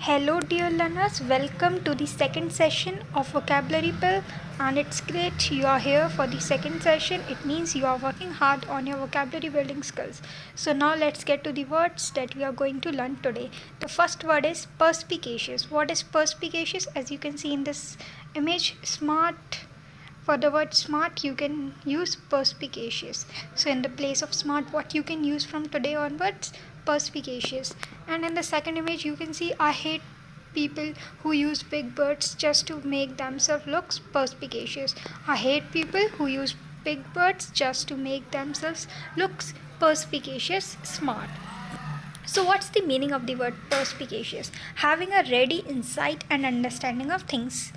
Hello, dear learners. Welcome to the second session of Vocabulary Pill, and it's great you are here for the second session. It means you are working hard on your vocabulary building skills. So, now let's get to the words that we are going to learn today. The first word is perspicacious. What is perspicacious? As you can see in this image, smart. For the word smart, you can use perspicacious. So, in the place of smart, what you can use from today onwards? Perspicacious. And in the second image, you can see I hate people who use big words just to make themselves look perspicacious. I hate people who use big words just to make themselves look perspicacious, smart. So, what's the meaning of the word perspicacious? Having a ready insight and understanding of things,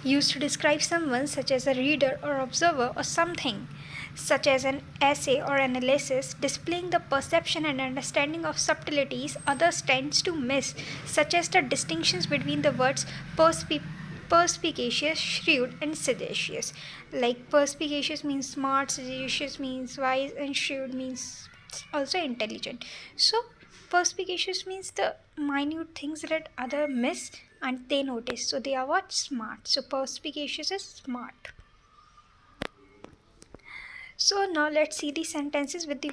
used to describe someone such as a reader or observer or something such as an essay or analysis, displaying the perception and understanding of subtleties others tends to miss, such as the distinctions between the words perspicacious, shrewd, and sagacious. Like perspicacious means smart, sagacious means wise, and shrewd means also intelligent. So perspicacious means the minute things that other miss and they notice. So they are what? Smart. So perspicacious is smart. So now let's see the sentences with the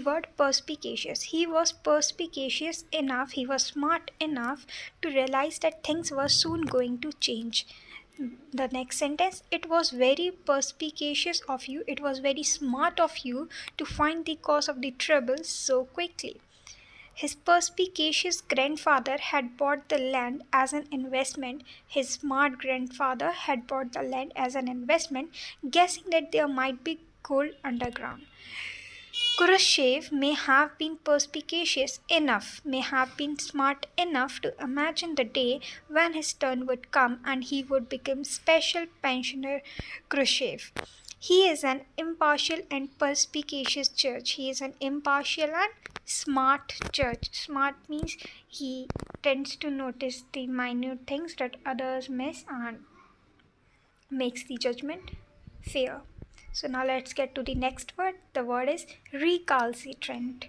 word perspicacious. He was perspicacious enough, he was smart enough to realize that things were soon going to change. The next sentence, it was very perspicacious of you, it was very smart of you to find the cause of the trouble so quickly. His perspicacious grandfather had bought the land as an investment. His smart grandfather had bought the land as an investment, guessing that there might be gold underground. Khrushchev may have been perspicacious enough, may have been smart enough to imagine the day when his turn would come and he would become special pensioner Khrushchev. He is an impartial and perspicacious judge. He is an impartial and smart judge. Smart means he tends to notice the minute things that others miss and makes the judgment fair. So now let's get to the next word. The word is recalcitrant.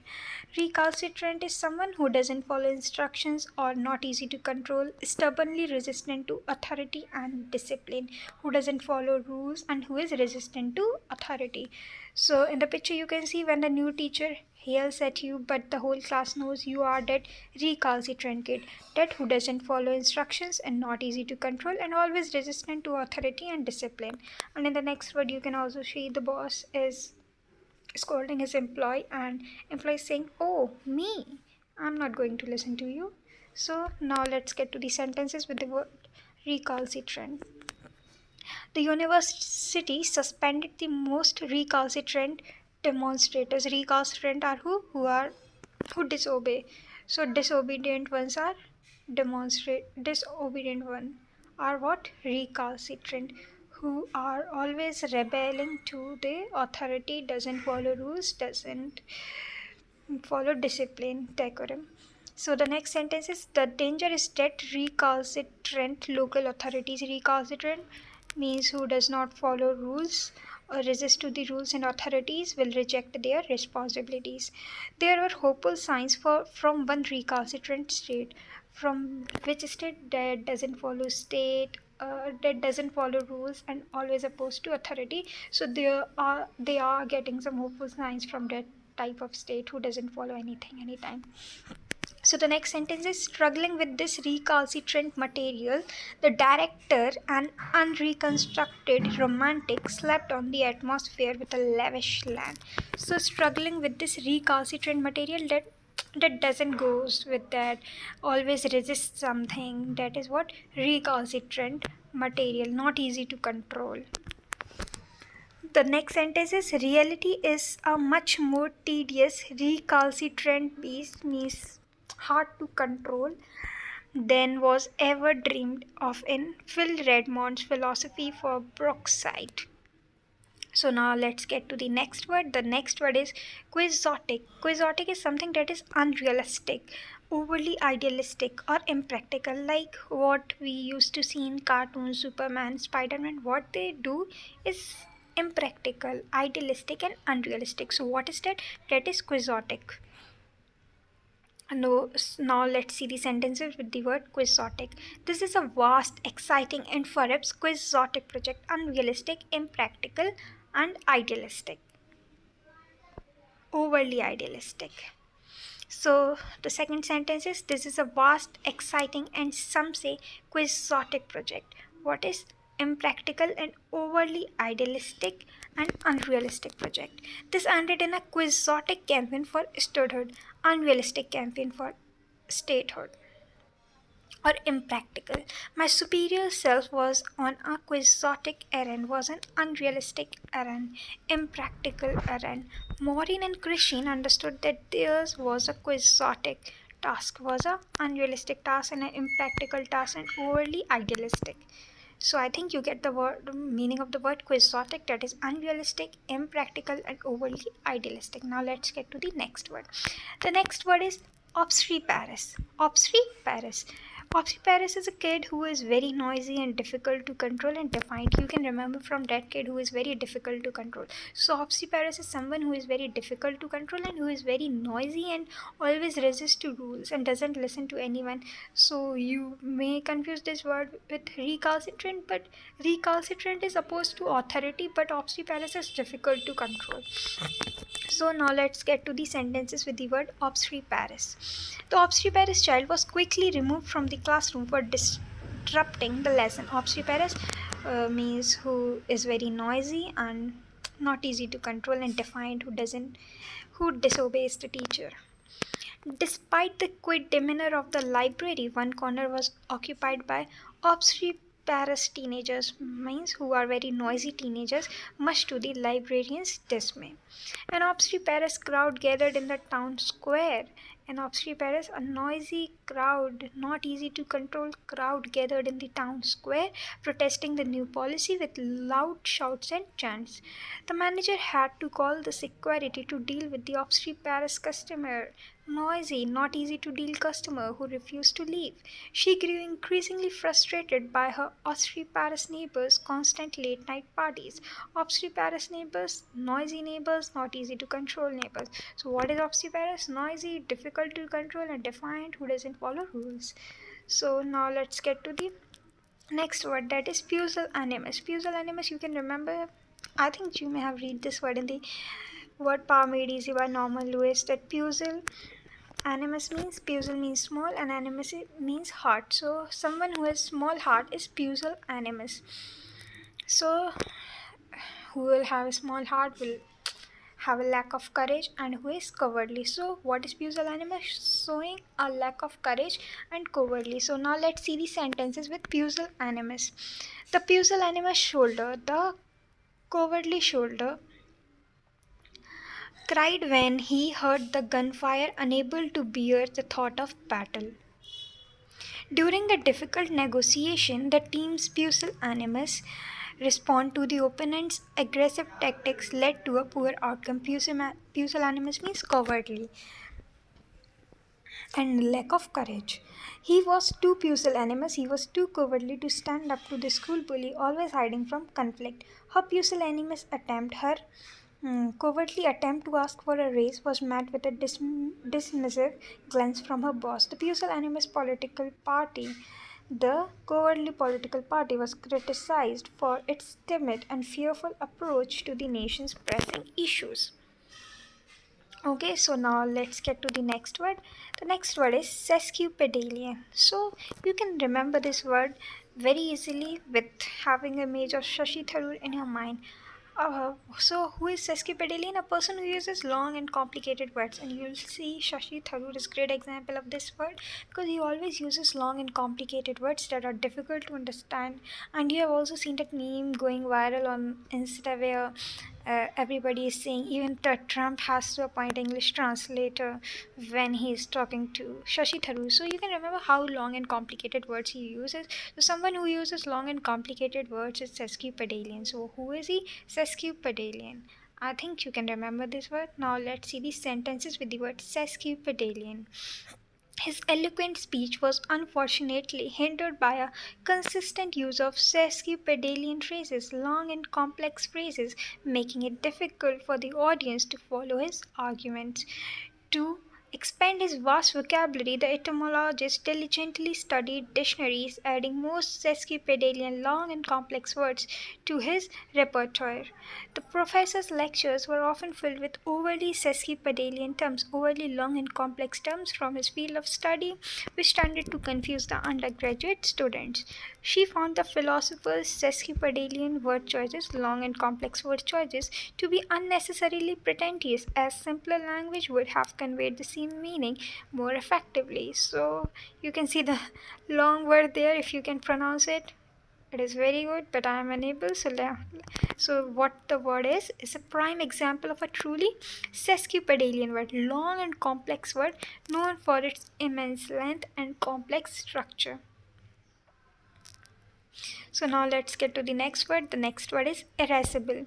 Recalcitrant is someone who doesn't follow instructions or not easy to control, stubbornly resistant to authority and discipline, who doesn't follow rules and who is resistant to authority. So in the picture you can see when the new teacher yells at you but the whole class knows you are that recalcitrant kid, that who doesn't follow instructions and not easy to control and always resistant to authority and discipline. And in the next word you can also see the boss is scolding his employee and employee saying, oh me, I'm not going to listen to you. So now let's get to the sentences with the word recalcitrant. The university suspended the most recalcitrant demonstrators. Recalcitrant are who? Who disobey. So disobedient ones are disobedient one are what? Recalcitrant, who are always rebelling to the authority, doesn't follow rules, doesn't follow discipline, decorum. So the next sentence is the danger is that recalcitrant local authorities. Recalcitrant means who does not follow rules or resist to the rules, and authorities will reject their responsibilities. There are hopeful signs from one recalcitrant state. From which state? That doesn't follow state, that doesn't follow rules and always opposed to authority. So they are getting some hopeful signs from that type of state who doesn't follow anything anytime. So the next sentence is struggling with this recalcitrant material, the director, an unreconstructed romantic, slept on the atmosphere with a lavish land. So struggling with this recalcitrant material that doesn't goes with that, always resists something, that is what? Recalcitrant material, not easy to control. The next sentence is reality is a much more tedious, recalcitrant beast, means hard to control, than was ever dreamed of in Phil Redmond's philosophy for Brookside. So now let's get to the next word. The next word is quixotic. Quixotic is something that is unrealistic, overly idealistic or impractical, like what we used to see in cartoons, Superman, Spider-Man. What they do is impractical, idealistic and unrealistic. So what is that? That is quixotic. Now let's see the sentences with the word quixotic. This is a vast, exciting, and perhaps quixotic project, unrealistic, impractical, and idealistic. Overly idealistic. So the second sentence is this is a vast, exciting, and some say quixotic project. What is impractical and overly idealistic and unrealistic project? This ended in a quixotic campaign for statehood, unrealistic campaign for statehood. Or impractical. My superior self was on a quixotic errand, was an unrealistic errand, impractical errand. Maureen and Christine understood that theirs was a quixotic task, was a unrealistic task and an impractical task and overly idealistic. So I think you get the meaning of the word quixotic, that is unrealistic, impractical, and overly idealistic. Now let's get to the next word. The next word is obstreperous. Obstreperous. Obstreperous is a kid who is very noisy and difficult to control and defiant. You can remember from that kid who is very difficult to control. So obstreperous is someone who is very difficult to control and who is very noisy and always resists to rules and doesn't listen to anyone. So you may confuse this word with recalcitrant, but recalcitrant is opposed to authority, but obstreperous is difficult to control. So now let's get to the sentences with the word obstreperous. The obstreperous child was quickly removed from the classroom for disrupting the lesson. Obstreperous means who is very noisy and not easy to control and defiant, who disobeys the teacher. Despite the quiet demeanor of the library, one corner was occupied by obstreperous teenagers, means who are very noisy teenagers, much to the librarian's dismay. An obstreperous crowd gathered in the town square. An obstreperous, a noisy crowd, not easy to control crowd gathered in the town square, protesting the new policy with loud shouts and chants. The manager had to call the security to deal with the obstreperous customer. Noisy, not easy to deal customer who refused to leave. She grew increasingly frustrated by her obstreperous neighbors' constant late night parties. Obstreperous neighbors, noisy neighbors, not easy to control neighbors. So what is obstreperous? Noisy, difficult to control, and defiant, who doesn't follow rules. So now let's get to the next word, that is pusillanimous. Pusillanimous, you can remember, I think you may have read this word in the word Power Made Easy by Norman Lewis, that pusil means small and animus means heart. So someone who has small heart is pusillanimous. So who will have a small heart will have a lack of courage and who is cowardly. So what is pusillanimous? Showing a lack of courage and cowardly. So now let's see the sentences with pusillanimous. The pusillanimous shoulder, the cowardly shoulder, cried when he heard the gunfire, unable to bear the thought of battle. During the difficult negotiation, the team's pusillanimous response to the opponent's aggressive tactics led to a poor outcome. Pusillanimous means cowardly and lack of courage. He was too pusillanimous, he was too cowardly to stand up to the school bully, always hiding from conflict. Her pusillanimous attempt, her cowardly attempt to ask for a raise was met with a dismissive glance from her boss. The cowardly political party was criticized for its timid and fearful approach to the nation's pressing issues. Okay, so now let's get to the next word. The next word is sesquipedalian. So you can remember this word very easily with having an image of Shashi Tharoor in your mind. So who is sesquipedalian? A person who uses long and complicated words, and you'll see Shashi Tharoor is a great example of this word because he always uses long and complicated words that are difficult to understand. And you have also seen that meme going viral on Insta where everybody is saying even Trump has to appoint English translator when he is talking to Shashi Tharoor. So you can remember how long and complicated words he uses. So someone who uses long and complicated words is sesquipedalian. So who is he? Sesquipedalian. I think you can remember this word. Now let's see the sentences with the word sesquipedalian. His eloquent speech was unfortunately hindered by a consistent use of sesquipedalian phrases, long and complex phrases, making it difficult for the audience to follow his arguments. To expand his vast vocabulary, the etymologist diligently studied dictionaries, adding more sesquipedalian long and complex words to his repertoire. The professor's lectures were often filled with overly sesquipedalian terms, overly long and complex terms from his field of study, which tended to confuse the undergraduate students. She found the philosopher's sesquipedalian word choices, long and complex word choices, to be unnecessarily pretentious, as simpler language would have conveyed the same meaning more effectively. So you can see the long word there if you can pronounce it. It is very good, but I am unable. So what the word is a prime example of a truly sesquipedalian word, long and complex word, known for its immense length and complex structure. So now let's get to the next word. The next word is irascible.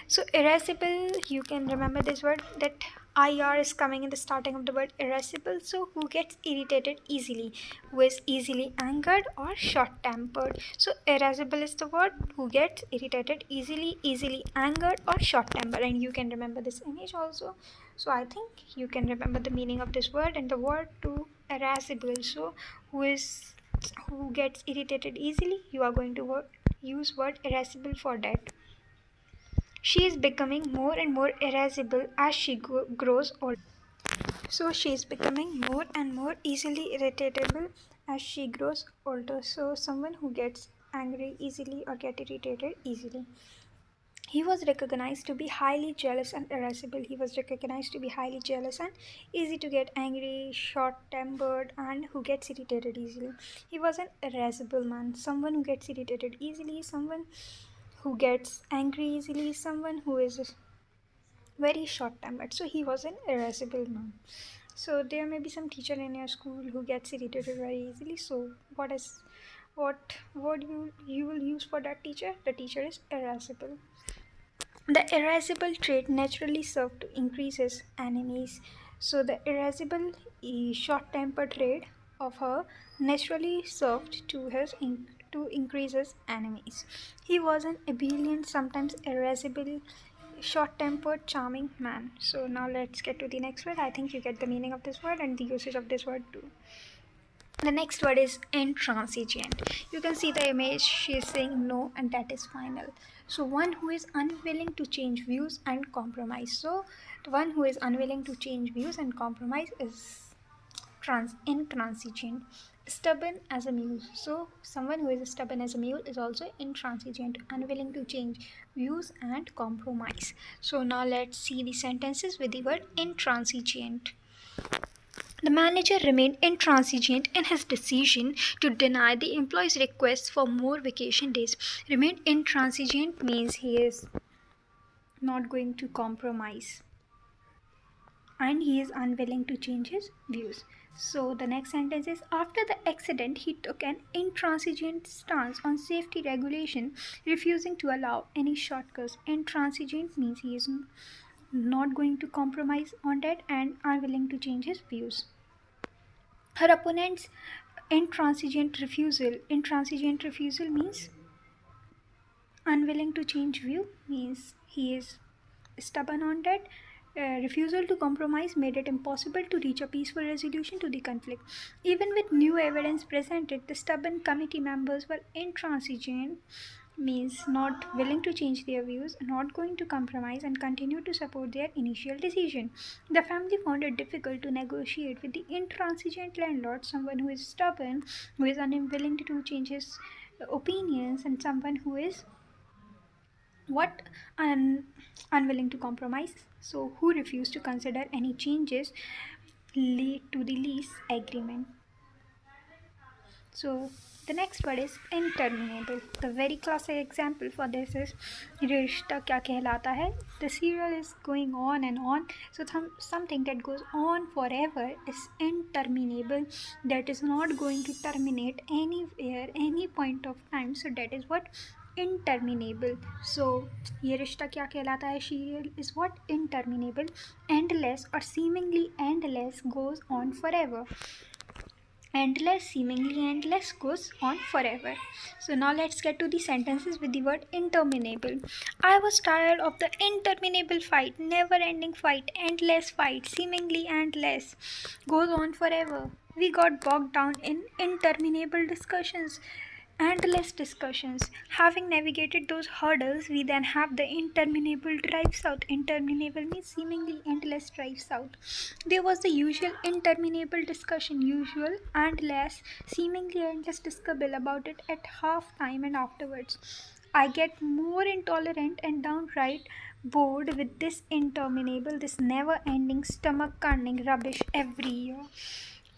So irascible, you can remember this word, that IR is coming in the starting of the word irascible. So who gets irritated easily, who is easily angered or short-tempered. So irascible is the word who gets irritated easily, easily angered or short-tempered. And you can remember this image also. So I think you can remember the meaning of this word and the word to irascible. So who gets irritated easily, you are going to use word irascible for that. She is becoming more and more irascible as she grows older. So she is becoming more and more easily irritable as she grows older. So someone who gets angry easily or get irritated easily. He was recognized to be highly jealous and irascible. He was recognized to be highly jealous and easy to get angry, short-tempered, and who gets irritated easily. He was an irascible man, someone who gets irritated easily, someone who gets angry easily, someone who is very short-tempered. So he was an irascible man. So there may be some teacher in your school who gets irritated very easily. So what word you will use for that teacher? The teacher is irascible. The irascible trait naturally served to increase his enemies. So the irascible, short-tempered trait of her naturally served to increase his enemies. He was an ebullient, sometimes irascible, short-tempered, charming man. So now let's get to the next word. I think you get the meaning of this word and the usage of this word too. The next word is intransigent. You can see the image. She is saying no, and that is final. So one who is unwilling to change views and compromise. So the one who is unwilling to change views and compromise is intransigent. Stubborn as a mule. So someone who is stubborn as a mule is also intransigent, unwilling to change views and compromise. So now let's see the sentences with the word intransigent. The manager remained intransigent in his decision to deny the employee's request for more vacation days. Remained intransigent means he is not going to compromise and he is unwilling to change his views. So the next sentence is, after the accident, he took an intransigent stance on safety regulation, refusing to allow any shortcuts. Intransigent means he is not going to compromise on that and unwilling to change his views. Her opponent's intransigent refusal means unwilling to change view, means he is stubborn on that. Refusal to compromise made it impossible to reach a peaceful resolution to the conflict. Even with new evidence presented, the stubborn committee members were intransigent, means not willing to change their views, not going to compromise, and continue to support their initial decision. The family found it difficult to negotiate with the intransigent landlord, someone who is stubborn, who is unwilling to change his opinions, and someone who is unwilling to compromise, so who refused to consider any changes lead to the lease agreement. So the next word is interminable. The very classic example for this is ये रिश्ता क्या कहलाता है. The serial is going on and on. So something that goes on forever is interminable. That is not going to terminate anywhere, any point of time. So that is what interminable. So ये रिश्ता क्या कहलाता है serial is what? Interminable, endless or seemingly endless, goes on forever. Endless, seemingly endless, goes on forever. So now let's get to the sentences with the word interminable. I was tired of the interminable fight, never ending fight, endless fight, seemingly endless, goes on forever. We got bogged down in interminable discussions, endless discussions. Having navigated those hurdles, we then have the interminable drive south. Interminable means seemingly endless drive south. There was the usual interminable discussion, usual and less, seemingly endless discussion about it at half time and afterwards. I get more intolerant and downright bored with this interminable, this never ending, stomach churning rubbish every year.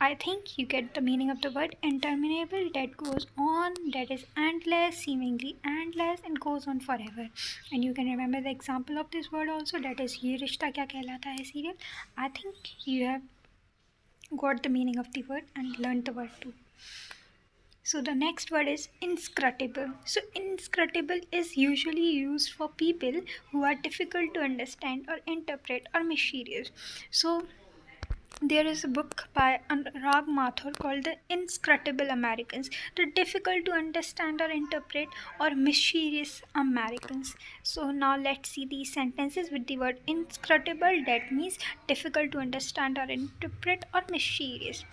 I think you get the meaning of the word interminable, that goes on, that is endless, seemingly endless, and goes on forever. And you can remember the example of this word also, that is Ye Rishta Kya Kehlata Hai serial. I think you have got the meaning of the word and learned the word too. So the next word is inscrutable. So inscrutable is usually used for people who are difficult to understand or interpret or mysterious. So there is a book by Anurag Mathur called The Inscrutable Americans, the difficult to understand or interpret or mysterious Americans. So now let's see these sentences with the word inscrutable, that means difficult to understand or interpret or mysterious.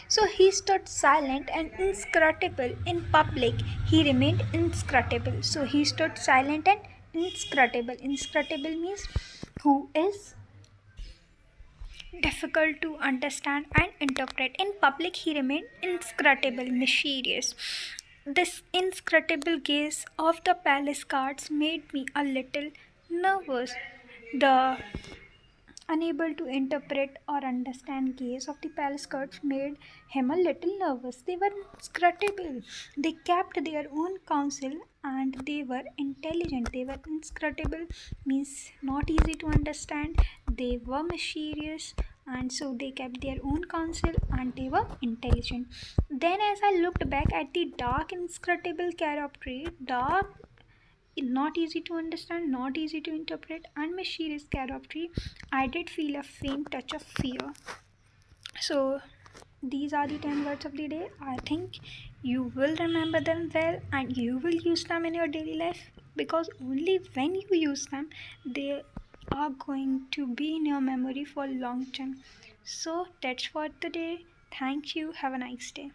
So he stood silent and inscrutable in public. He remained inscrutable. So he stood silent and inscrutable. Inscrutable means who is difficult to understand and interpret. In public, he remained inscrutable, mysterious. This inscrutable gaze of the palace guards made me a little nervous. The unable to interpret or understand gaze of the palace guards made him a little nervous. They were inscrutable. They kept their own counsel and they were intelligent. They were inscrutable means not easy to understand. They were mysterious and so they kept their own counsel and they were intelligent. Then as I looked back at the dark inscrutable character, dark, not easy to understand, not easy to interpret, and mysterious character, I did feel a faint touch of fear. So, these are the 10 words of the day. I think you will remember them well and you will use them in your daily life, because only when you use them, they are going to be in your memory for long term. So, that's for today. Thank you. Have a nice day.